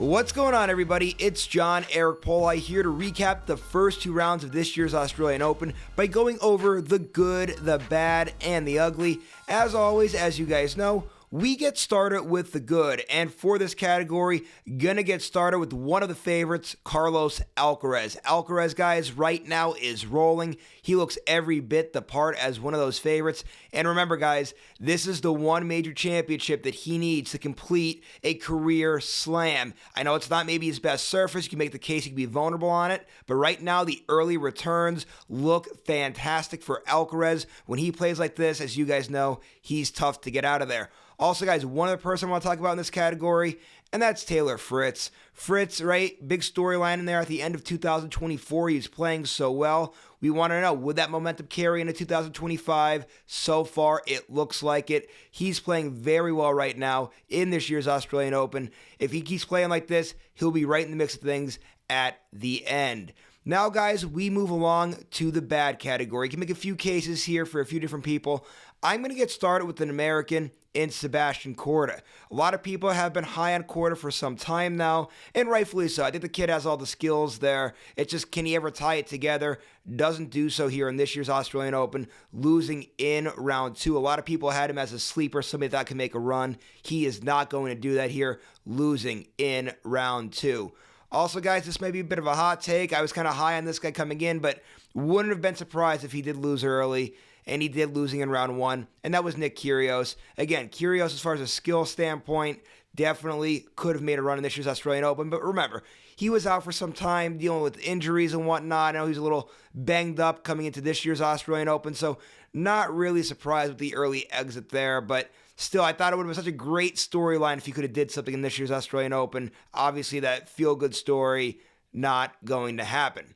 What's going on, everybody? It's John Eric Poli here to recap the first two rounds of this year's Australian Open by going over the good, the bad, and the ugly. As always, as you guys know, we get started with the good, and for this category, gonna get started with one of the favorites, Carlos Alcaraz. Alcaraz, guys, right now is rolling. He looks every bit the part as one of those favorites. And remember, guys, this is the one major championship that he needs to complete a career slam. I know it's not maybe his best surface. You can make the case he can be vulnerable on it, but right now the early returns look fantastic for Alcaraz. When he plays like this, as you guys know, he's tough to get out of there. Also, guys, one other person I want to talk about in this category, and that's Taylor Fritz. Fritz, right? Big storyline in there at the end of 2024. He's playing so well. We want to know, would that momentum carry into 2025? So far, it looks like it. He's playing very well right now in this year's Australian Open. If he keeps playing like this, he'll be right in the mix of things at the end. Now, guys, we move along to the bad category. You can make a few cases here for a few different people. I'm going to get started with an American in Sebastian Korda. A lot of people have been high on Korda for some time now, and rightfully so. I think the kid has all the skills there. It's just, can he ever tie it together? Doesn't do so here in this year's Australian Open, losing in round two. A lot of people had him as a sleeper, somebody that can make a run. He is not going to do that here, losing in round two. Also, guys, this may be a bit of a hot take. I was kind of high on this guy coming in, but wouldn't have been surprised if he did lose early. And he did, losing in round one, and that was Nick Kyrgios. Again, Kyrgios, as far as a skill standpoint, definitely could have made a run in this year's Australian Open, but remember, he was out for some time dealing with injuries and whatnot. I know he's a little banged up coming into this year's Australian Open, so not really surprised with the early exit there, but still, I thought it would have been such a great storyline if he could have did something in this year's Australian Open. Obviously, that feel-good story not going to happen.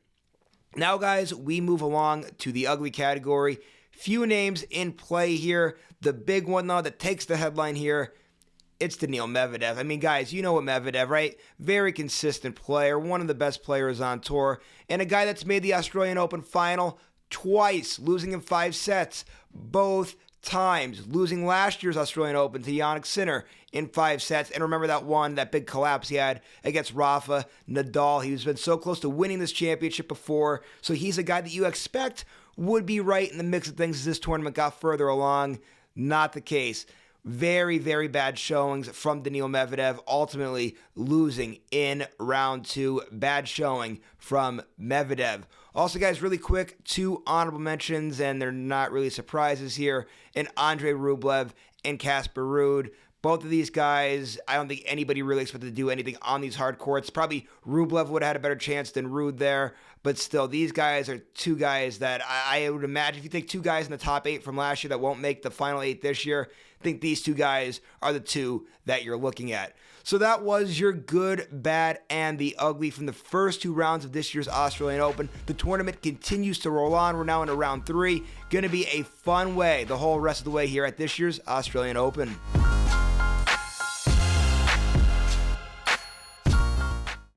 Now, guys, we move along to the ugly category. Few names in play here. The big one, though, that takes the headline here, it's Daniil Medvedev. I mean, guys, you know what Medvedev, right? Very consistent player, one of the best players on tour, and a guy that's made the Australian Open final twice, losing in 5 sets, both times, losing last year's Australian Open to Jannik Sinner in 5 sets. And remember that one, that big collapse he had against Rafa Nadal. He's been so close to winning this championship before, so he's a guy that you expect would be right in the mix of things as this tournament got further along. Not the case. Very, very bad showings from Daniil Medvedev, ultimately losing in round two. Bad showing from Medvedev. Also, guys, really quick, 2 honorable mentions, and they're not really surprises here, and Andrey Rublev and Casper Ruud. Both of these guys, I don't think anybody really expected to do anything on these hard courts. Probably Rublev would have had a better chance than Ruud there, but still, these guys are 2 guys that I would imagine, if you take 2 guys in the top 8 from last year that won't make the final 8 this year, I think these 2 guys are the 2 that you're looking at. So that was your good, bad, and the ugly from the first 2 rounds of this year's Australian Open. The tournament continues to roll on. We're now into round 3. Going to be a fun way the whole rest of the way here at this year's Australian Open.